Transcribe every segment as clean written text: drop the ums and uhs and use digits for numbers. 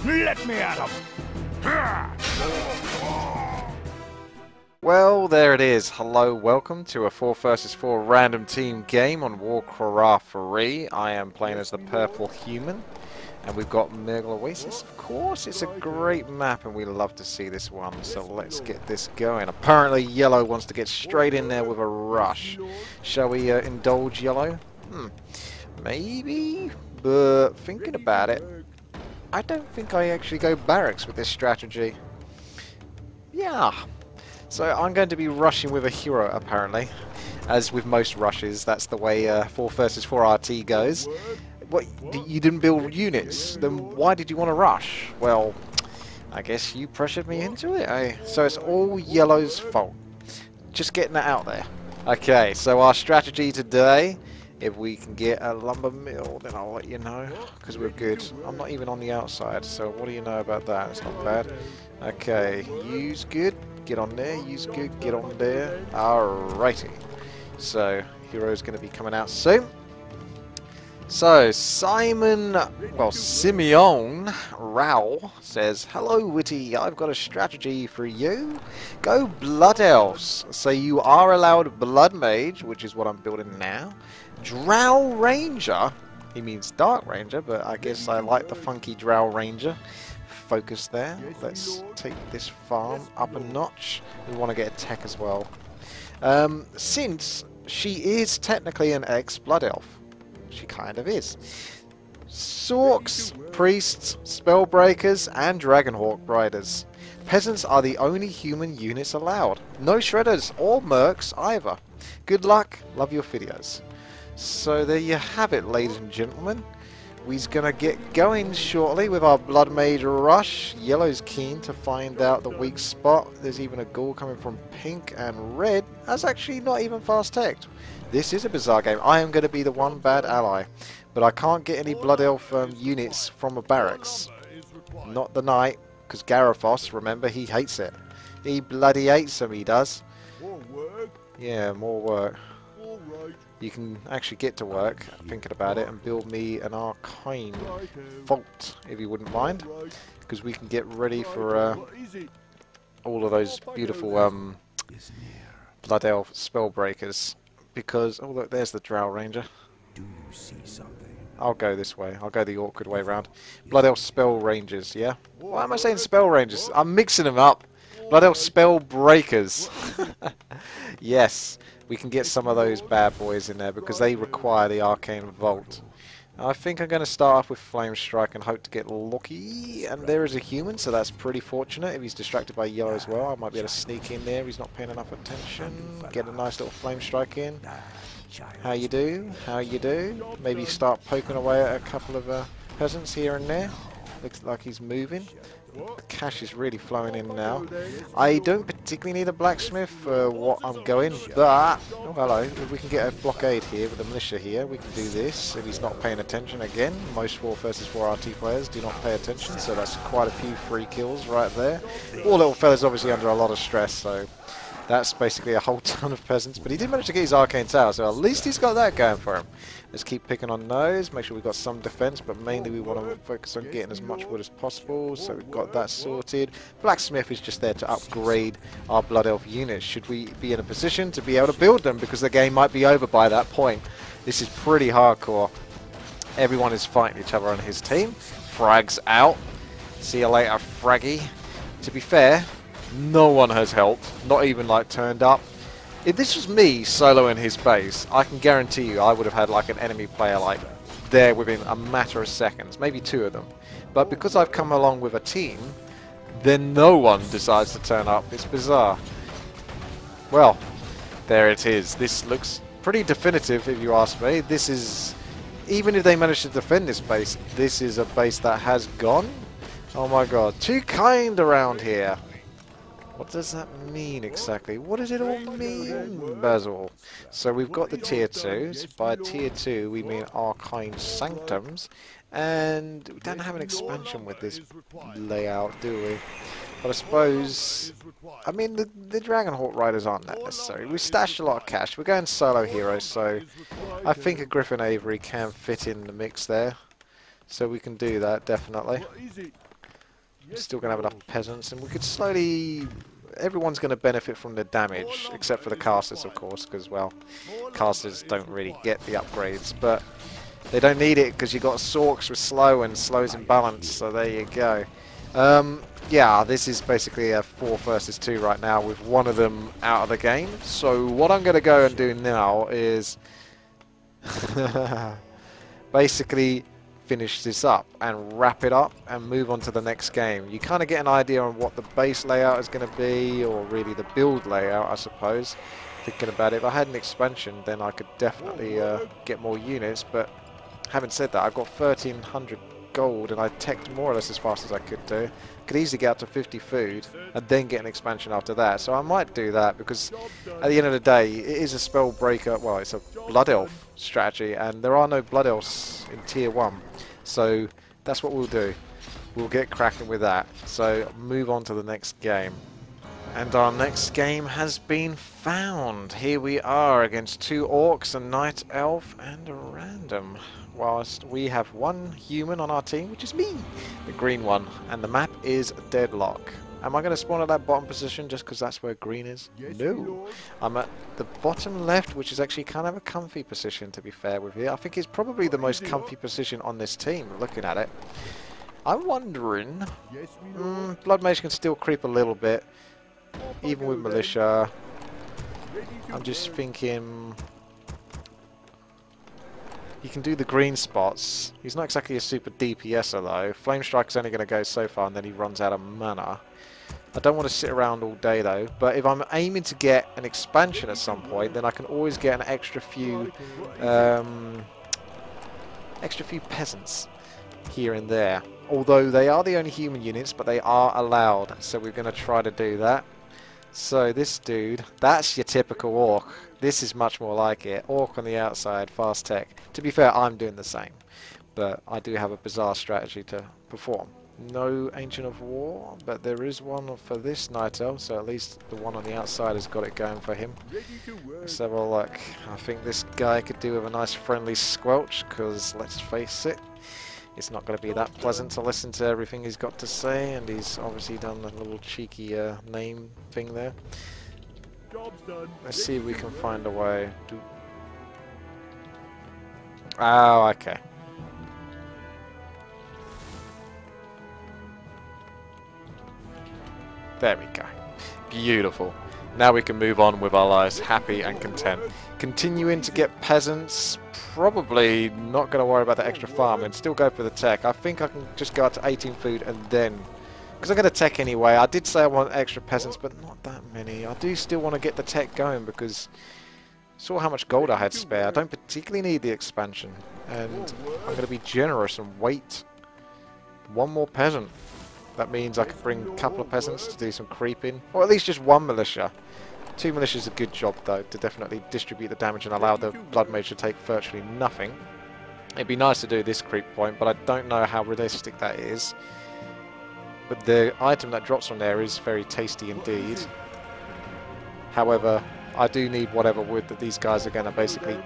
Let me at him! Well, there it is. Hello, welcome to a 4 versus 4 random team game on Warcraft 3. I am playing as the purple human, and we've got Murgle Oasis. Of course, it's a great map, and we love to see this one. So let's get this going. Apparently, yellow wants to get straight in there with a rush. Shall we indulge yellow? Maybe, but thinking about it, I don't think I actually go barracks with this strategy. Yeah. So I'm going to be rushing with a hero, apparently. As with most rushes, that's the way 4 versus 4 RT goes. What, you didn't build units? Then why did you want to rush? Well, I guess you pressured me into it, eh? So it's all yellow's fault. Just getting that out there. Okay, so our strategy today, if we can get a lumber mill, then I'll let you know, because we're good. I'm not even on the outside, so what do you know about that? It's not bad. Okay, use good. Get on there, use good, get on there. Alrighty. So, hero's going to be coming out soon. So, Simeon Rao says, "Hello, Witty, I've got a strategy for you. Go Blood Elves. So you are allowed Blood Mage, which is what I'm building now. Drow Ranger." He means Dark Ranger, but I guess I like the funky Drow Ranger. Focus there. Let's take this farm up a notch. We want to get a tech as well. Since she is technically an ex-Blood Elf. She kind of is. Sorks, priests, spellbreakers, and Dragonhawk riders. Peasants are the only human units allowed. No shredders or mercs either. Good luck. Love your videos. So there you have it, ladies and gentlemen. We're going to get going shortly with our Blood Mage rush. Yellow's keen to find out the weak spot. There's even a ghoul coming from pink, and red that's actually not even fast teched. This is a bizarre game. I am going to be the one bad ally, but I can't get any Blood Elf units from a barracks. Not the knight, because Garethos, remember, he hates it. He bloody hates them, he does. Yeah, more work. You can actually get to work, thinking about it, and build me an arcane vault, if you wouldn't mind, because we can get ready for all of those beautiful Blood Elf spellbreakers. Because, oh look, there's the Drow Ranger. Do you see something? I'll go this way. I'll go the awkward way around. Blood Elf Spell Rangers, yeah? Why am I saying Spell Rangers? I'm mixing them up. Blood Elf Spell Breakers. Yes, we can get some of those bad boys in there because they require the Arcane Vault. I think I'm going to start off with Flame Strike and hope to get lucky. And there is a human, so that's pretty fortunate. If he's distracted by yellow as well, I might be able to sneak in there if he's not paying enough attention. Get a nice little Flame Strike in. How you do? How you do? Maybe start poking away at a couple of peasants here and there. Looks like he's moving. The cash is really flowing in now. I don't particularly need a blacksmith for what I'm going, but oh hello, if we can get a blockade here with the militia here, we can do this. If he's not paying attention again, most 4 versus 4 RT players do not pay attention, so that's quite a few free kills right there. Poor little fella's obviously under a lot of stress, so that's basically a whole ton of peasants, but he did manage to get his arcane tower, so at least he's got that going for him. Let's keep picking on those, make sure we've got some defense, but mainly we want to focus on getting as much wood as possible, so we've got that sorted. Blacksmith is just there to upgrade our Blood Elf units, should we be in a position to be able to build them, because the game might be over by that point. This is pretty hardcore. Everyone is fighting each other on his team. Frag's out. See you later, Fraggy. To be fair, no one has helped, not even like turned up. If this was me soloing his base, I can guarantee you I would have had like an enemy player like there within a matter of seconds, maybe 2 of them. But because I've come along with a team, then no one decides to turn up. It's bizarre. Well, there it is. This looks pretty definitive if you ask me. This is, even if they manage to defend this base, this is a base that has gone. Oh my god, too kind around here. What does that mean exactly? What does it all mean, Basil? So we've got the tier 2s. By tier 2 we mean Arcane Sanctums. And we don't have an expansion with this layout, do we? But I suppose, I mean, the Dragonhawk Riders aren't that necessary. We stashed a lot of cash. We're going solo heroes, so I think a Griffin Avery can fit in the mix there. So we can do that, definitely. We're still going to have enough peasants, and we could slowly... Everyone's going to benefit from the damage, except for the casters, of course, because, well, casters don't really get the upgrades, but they don't need it because you got Sorks with slow, and slow's in balance, so there you go. Yeah, this is basically a 4 versus 2 right now, with one of them out of the game. So what I'm going to go and do now is basically finish this up and wrap it up and move on to the next game. You kind of get an idea on what the base layout is going to be, or really the build layout, I suppose. Thinking about it, if I had an expansion, then I could definitely get more units, but having said that, I've got 1300 gold and I teched more or less as fast as I could do. Could easily get up to 50 food and then get an expansion after that, so I might do that, because at the end of the day it is a spell breaker, well, it's a blood elf strategy, and there are no blood elves in tier 1, so that's what we'll do. We'll get cracking with that. So move on to the next game. And our next game has been found. Here we are against 2 orcs, a night elf and a random, whilst we have 1 human on our team, which is me, the green one, and the map is Deadlock. Am I going to spawn at that bottom position just because that's where green is? No. I'm at the bottom left, which is actually kind of a comfy position, to be fair with you. I think it's probably the most comfy position on this team, looking at it. I'm wondering... Blood Mage can still creep a little bit, even with Militia. I'm just thinking... He can do the green spots. He's not exactly a super DPSer though. Flame Strike's only going to go so far and then he runs out of mana. I don't want to sit around all day though, but if I'm aiming to get an expansion at some point, then I can always get an extra few peasants here and there. Although they are the only human units, but they are allowed, so we're going to try to do that. So this dude, that's your typical orc. This is much more like it. Orc on the outside, fast tech. To be fair, I'm doing the same, but I do have a bizarre strategy to perform. No Ancient of War, but there is one for this Night Elf, so at least the one on the outside has got it going for him. Let's have a look. I think this guy could do with a nice friendly squelch, because let's face it, it's not going to be that pleasant to listen to everything he's got to say, and he's obviously done a little cheeky name thing there. Let's see if we can find a way. Oh, okay. There we go. Beautiful. Now we can move on with our lives happy and content. Continuing to get peasants. Probably not going to worry about the extra farm and still go for the tech. I think I can just go up to 18 food and then... Because I'm going to tech anyway. I did say I want extra peasants, but not that many. I do still want to get the tech going because... Saw how much gold I had spare. I don't particularly need the expansion. And I'm going to be generous and wait 1 more peasant. That means I could bring a couple of peasants to do some creeping. Or at least just 1 militia. 2 militia is a good job though, to definitely distribute the damage and allow the Blood Mage to take virtually nothing. It'd be nice to do this creep point, but I don't know how realistic that is. But the item that drops from there is very tasty indeed. However, I do need whatever wood that these guys are going to basically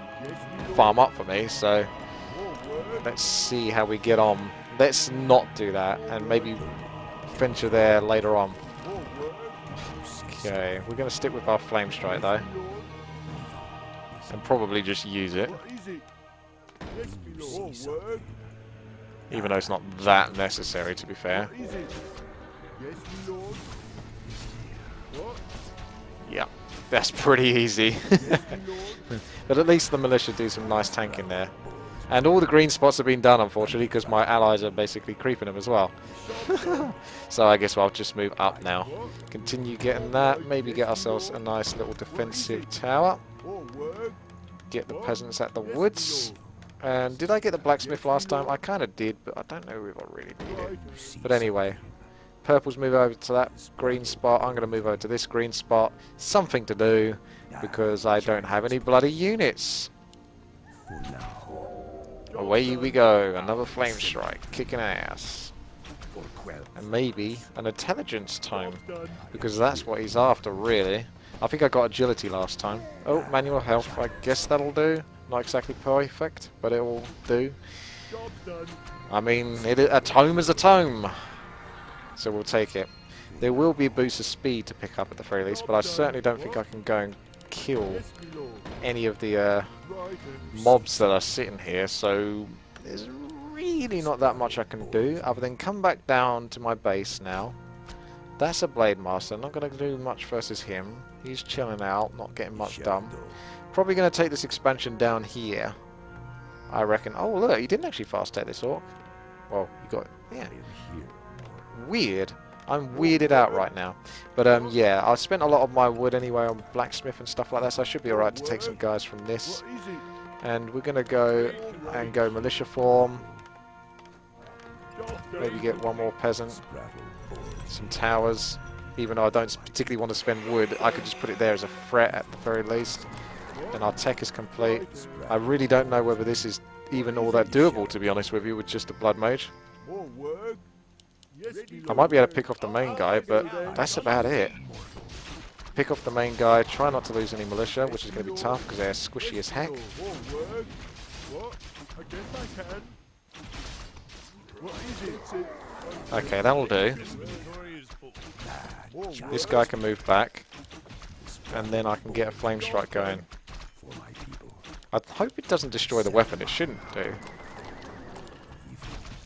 farm up for me, so let's see how we get on. Let's not do that and maybe venture there later on. Okay, we're going to stick with our Flame Strike though. And probably just use it. Even though it's not that necessary, to be fair. Yeah, that's pretty easy. But at least the militia do some nice tanking there. And all the green spots have been done, unfortunately, because my allies are basically creeping them as well. So I guess I'll just move up now. Continue getting that. Maybe get ourselves a nice little defensive tower. Get the peasants at the woods. And did I get the blacksmith last time? I kind of did, but I don't know if I really need it. But anyway, purples move over to that green spot. I'm going to move over to this green spot. Something to do, because I don't have any bloody units. Away we go, another Flame Strike, kicking ass. And maybe an intelligence tome, because that's what he's after, really. I think I got agility last time. Oh, manual health, I guess that'll do. Not exactly perfect, but it will do. I mean, a tome is a tome. so we'll take it. There will be a boost of speed to pick up at the very least, but I certainly don't think I can go and kill any of the mobs that are sitting here, so there's really not that much I can do other than come back down to my base now. That's a Blade Master. Not going to do much versus him. He's chilling out, not getting much done. Probably going to take this expansion down here, I reckon. Oh look, he didn't actually fast take this orc. Well, he got, yeah. Weird. I'm weirded out right now. But yeah, I've spent a lot of my wood anyway on blacksmith and stuff like that, so I should be alright to take some guys from this. And we're going to go and go militia form. Maybe get one more peasant. Some towers. Even though I don't particularly want to spend wood, I could just put it there as a threat at the very least. Then our tech is complete. I really don't know whether this is even all that doable, to be honest with you, with just a blood mage. I might be able to pick off the main guy, but that's about it. Pick off the main guy, try not to lose any militia, which is going to be tough because they're squishy as heck. Okay, that'll do. This guy can move back, and then I can get a flame strike going. I hope it doesn't destroy the weapon, it shouldn't do.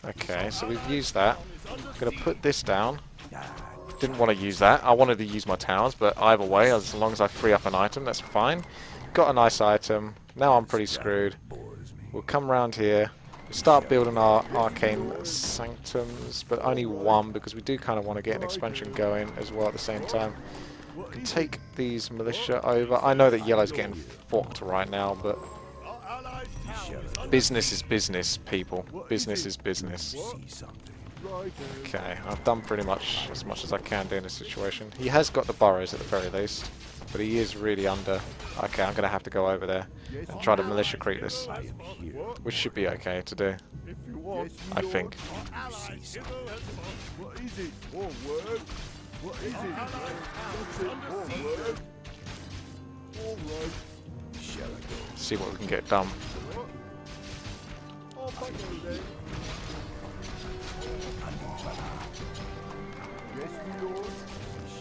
Okay, so we've used that. I'm going to put this down. Didn't want to use that. I wanted to use my towers, but either way, as long as I free up an item, that's fine. Got a nice item. Now I'm pretty screwed. We'll come around here. Start building our arcane sanctums, but only one, because we do kind of want to get an expansion going as well at the same time. We can take these militia over. I know that yellow's getting fucked right now, but business is business, people. Business is business. Okay, I've done pretty much as I can do in this situation. He has got the burrows at the very least, but he is really under. Okay, I'm going to have to go over there and try to militia creep this, which should be okay to do, I think. See what we can get done.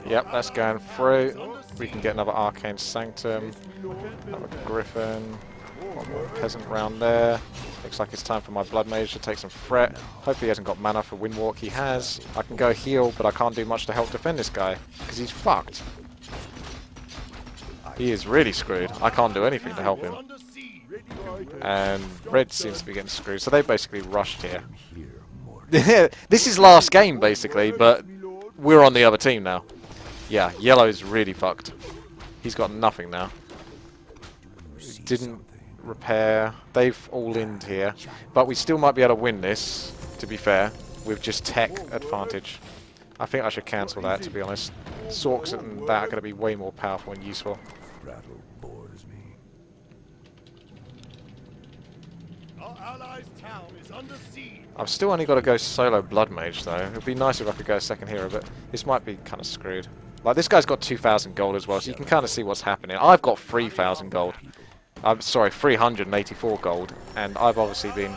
Yep, that's going through. We can get another arcane sanctum, another griffin, one more peasant round there. Looks like it's time for my blood mage to take some threat. Hopefully he hasn't got mana for windwalk. He has. I can go heal, but I can't do much to help defend this guy because he's fucked. He is really screwed. I can't do anything to help him. And red seems to be getting screwed, so they basically rushed here. This is last game basically, but we're on the other team now. Yeah, yellow's really fucked. He's got nothing now. Didn't repair. They've all in here, but we still might be able to win this, to be fair, with just tech advantage. I think I should cancel that, to be honest. Sorks and that are going to be way more powerful and useful. I've still only got to go solo blood mage though. It would be nice if I could go a second hero, but this might be kind of screwed. Like, this guy's got 2,000 gold as well, so you can kind of see what's happening. I've got 3,000 gold. I'm sorry, 384 gold, and I've obviously been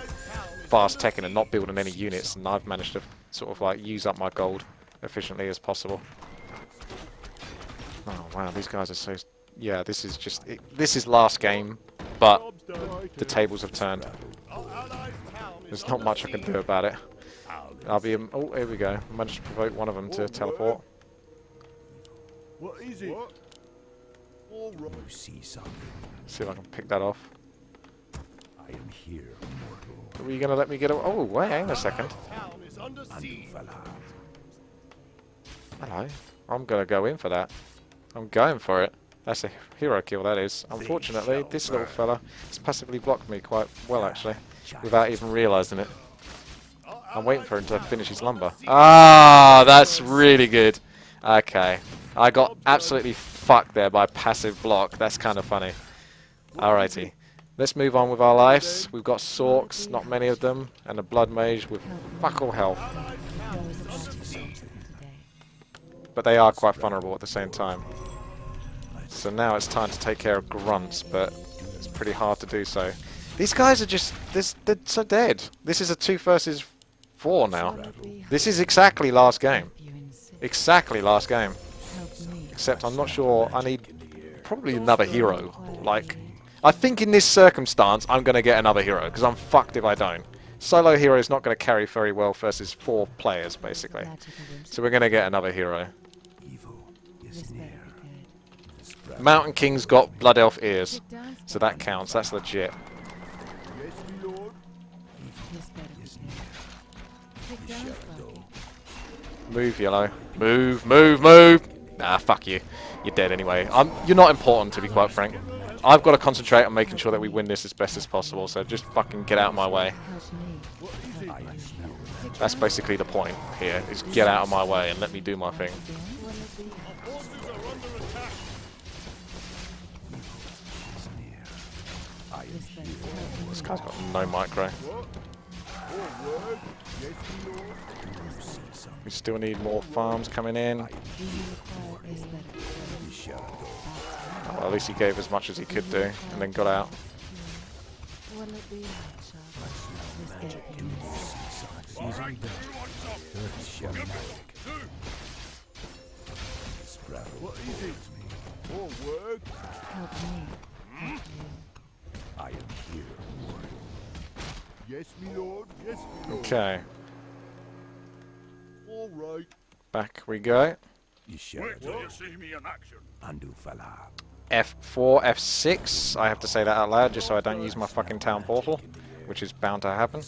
fast teching and not building any units, and I've managed to sort of like use up my gold efficiently as possible. Oh wow, these guys are so... Yeah, this is just... this is last game, but the tables have turned. There's not much I can do about it. I'll be... oh, here we go. I managed to provoke one of them to teleport. What is it? All right. You see something? See if I can pick that off. I am here, mortal. Are you gonna let me get a... oh, wait, hang on a second. Hello. I'm gonna go in for that. I'm going for it. That's a hero kill, that is. Unfortunately, this little fella has passively blocked me quite well, actually, without even realising it. I'm waiting for him to finish his lumber. Ah, that's really good. Okay. I got absolutely fucked there by passive block. That's kind of funny. Alrighty. Let's move on with our lives. We've got Sorks, not many of them, and a blood mage with fuck all health. But they are quite vulnerable at the same time. So now it's time to take care of grunts, but it's pretty hard to do so. These guys are just... they're so dead. This is a 2 versus 4 now. This is exactly last game. Exactly last game. Except I'm not sure. I need probably another hero. Like, I think in this circumstance I'm going to get another hero because I'm fucked if I don't. Solo hero is not going to carry very well versus 4 players basically. So we're going to get another hero. Mountain King's got Blood Elf ears, so that counts. That's legit. Move, yellow. Move, move, move! Nah, fuck you. You're dead anyway. You're not important, to be quite frank. I've got to concentrate on making sure that we win this as best as possible, so just fucking get out of my way. That's basically the point here, is get out of my way and let me do my thing. This guy's got no micro. We still need more farms coming in. Well, at least he gave as much as he could do, and then got out. What is it? More work? I am here. Yes, my lord. Yes, my lord. Okay. All right. Back we go. Wait till you see me in action. F4, F6. I have to say that out loud just so I don't use my fucking town portal, which is bound to happen.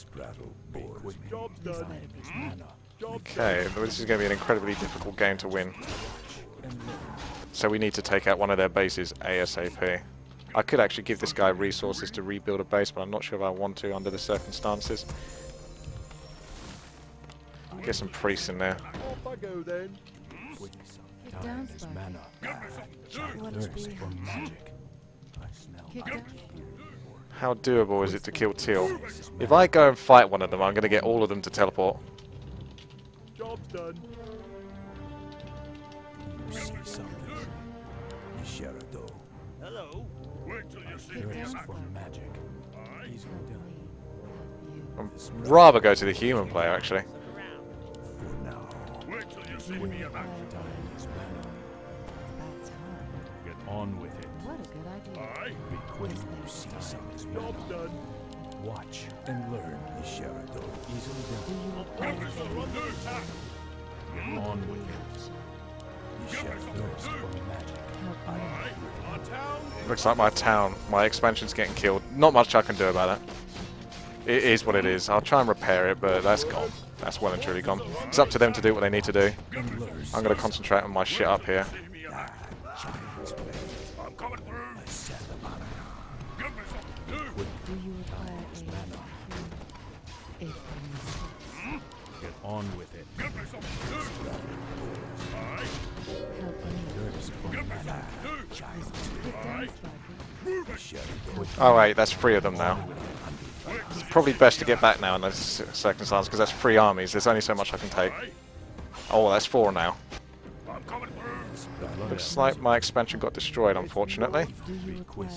Okay, this is going to be an incredibly difficult game to win. So we need to take out one of their bases ASAP. I could actually give this guy resources to rebuild a base, but I'm not sure if I want to under the circumstances. Get some priests in there. Off I go then. How doable is it to kill Teal? If I go and fight one of them, I'm going to get all of them to teleport. Job's done. Hello. Wait till you see me in action. I'd rather go to the human player, actually. Wait till you see me in action. Get on with it. What a good idea. Aye. Be quick when you see something. Job's done. Watch and learn, Isherado. Easily done. Give me some under attack. Get on with it. Isherado thirst for magic. Aye. Our town is Looks like my expansion's getting killed. Not much I can do about it. It is what it is. I'll try and repair it, but that's gone. That's well and truly gone. It's up to them to do what they need to do. I'm going to concentrate on my shit up here. see me in action. I'm coming through. Give me something to do. Do you require a Get on with it. Give me something to do. Aye. help me? Give me something to do. Get down, Sparky. Oh wait, that's 3 of them now. It's probably best to get back now in those circumstances because that's 3 armies. There's only so much I can take. Oh, that's 4 now. I'm coming through. Looks like my expansion got destroyed, unfortunately. Do you require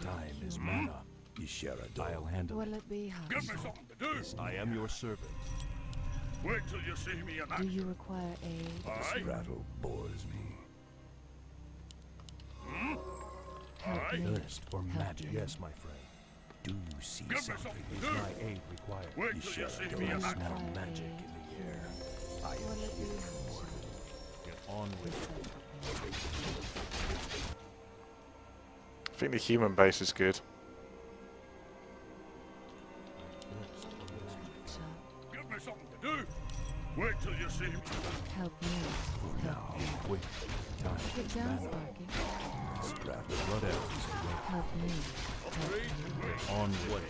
Time is mana. Isherado. I'll handle Will it. it be Give hot? me something to do. I am your servant. Wait till you see me in Do action. you require aid? Aye. Rattle bores me. Help me. Thirst for magic. Yes, my friend. Do you see Give me something? something Is to do. my aid required? Wait till you see me in Isherado. action. Smell magic in the air. I am Will it be here. hot? Get on with it. I think the human base is good. Give me something to do. Wait till you see me. Help me. Now, quick. Time Get is down, mana. Sparky. Scrap the blood elves. Help me. On what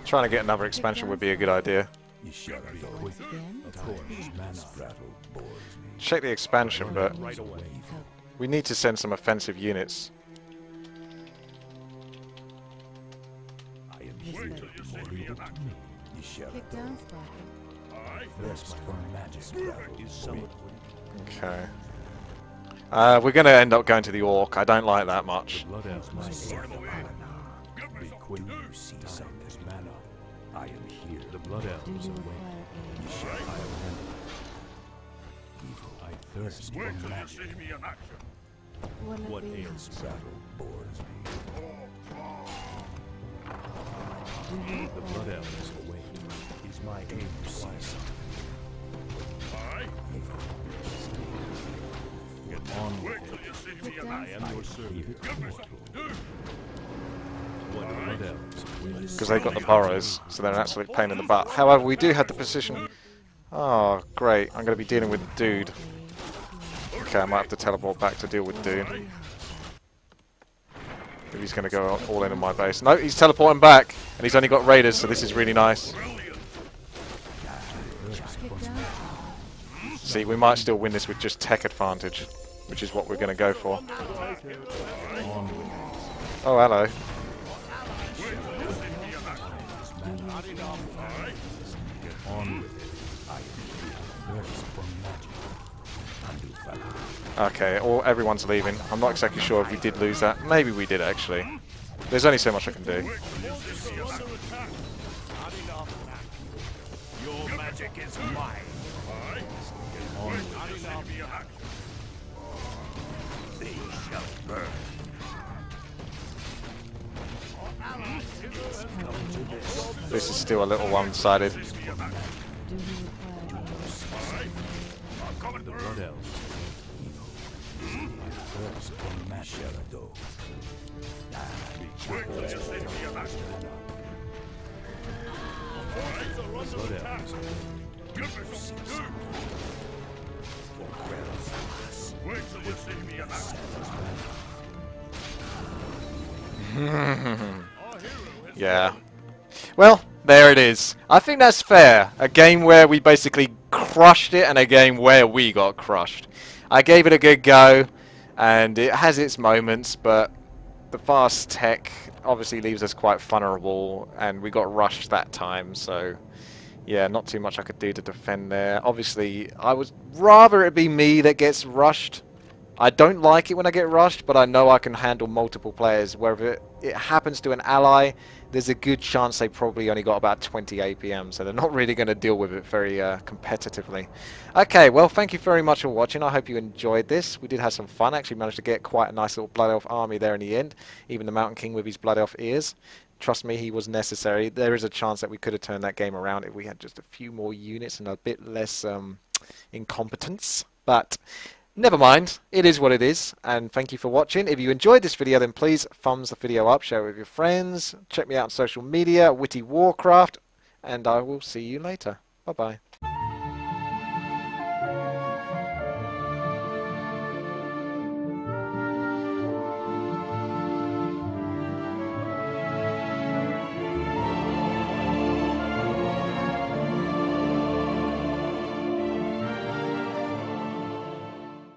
Trying to get another expansion would be a good idea. Isherado. Quick. Again? Of course, mana. Rattle bores me. Check the expansion, but Right away. Help. we need to send some offensive units. I am Yes, here. ma'am. Till you see me in action. Get down, Sparky. Aye. Thirst for magic. Is someone Okay. We're going to end up going to the Orc. I don't like that much. blood elves must Give me be quick. something to do. You see something. Mana. I am here. The blood Do elves you await. require aid? I'll handle thirst for Wait till you magic. see me in action. What'll What it be? ails battle bores me. Do you The require BloodElf is awake. He's my aim to see something. Aye. Get on Wait with till it. you see me Get in down. action. I am your servant. Give me mortal. some. Do. What BloodElves will Because they got the burrows, so they're an absolute pain in the butt. However, we do have the position. Oh, great. I'm going to be dealing with Dude. Okay, I might have to teleport back to deal with Dude. If he's going to go all in on my base. No, he's teleporting back, and he's only got raiders, so this is really nice. Get down. See, we might still win this with just tech advantage, which is what we're going to go for. Oh, hello. get on with it. I thirst for magic. Okay, everyone's leaving. I'm not exactly sure if we did lose that. Maybe we did, actually. There's only so much I can do. Your magic is mine. Aye. Wait till you see me in action. They shall burn. This is still a little one-sided. Do you require I'm coming The through. BloodElves thirst for magic. Wait till you see me in action. BloodElves Give me some. Do. Wait till you see me in action. Yeah. Well, there it is. I think that's fair. A game where we basically crushed it and a game where we got crushed. I gave it a good go, and it has its moments, but the fast tech obviously leaves us quite vulnerable, and we got rushed that time, so yeah, not too much I could do to defend there. Obviously, I would rather it be me that gets rushed. I don't like it when I get rushed, but I know I can handle multiple players. Wherever it happens to an ally, there's a good chance they probably only got about 20 APM, so they're not really going to deal with it very competitively. Okay, well, thank you very much for watching. I hope you enjoyed this. We did have some fun. Actually managed to get quite a nice little Blood Elf army there in the end. Even the Mountain King with his Blood Elf ears. Trust me, he was necessary. There is a chance that we could have turned that game around if we had just a few more units and a bit less incompetence. But never mind, it is what it is, and thank you for watching. If you enjoyed this video, then please thumbs the video up, share it with your friends, check me out on social media, WTiiWarcraft, and I will see you later. Bye bye.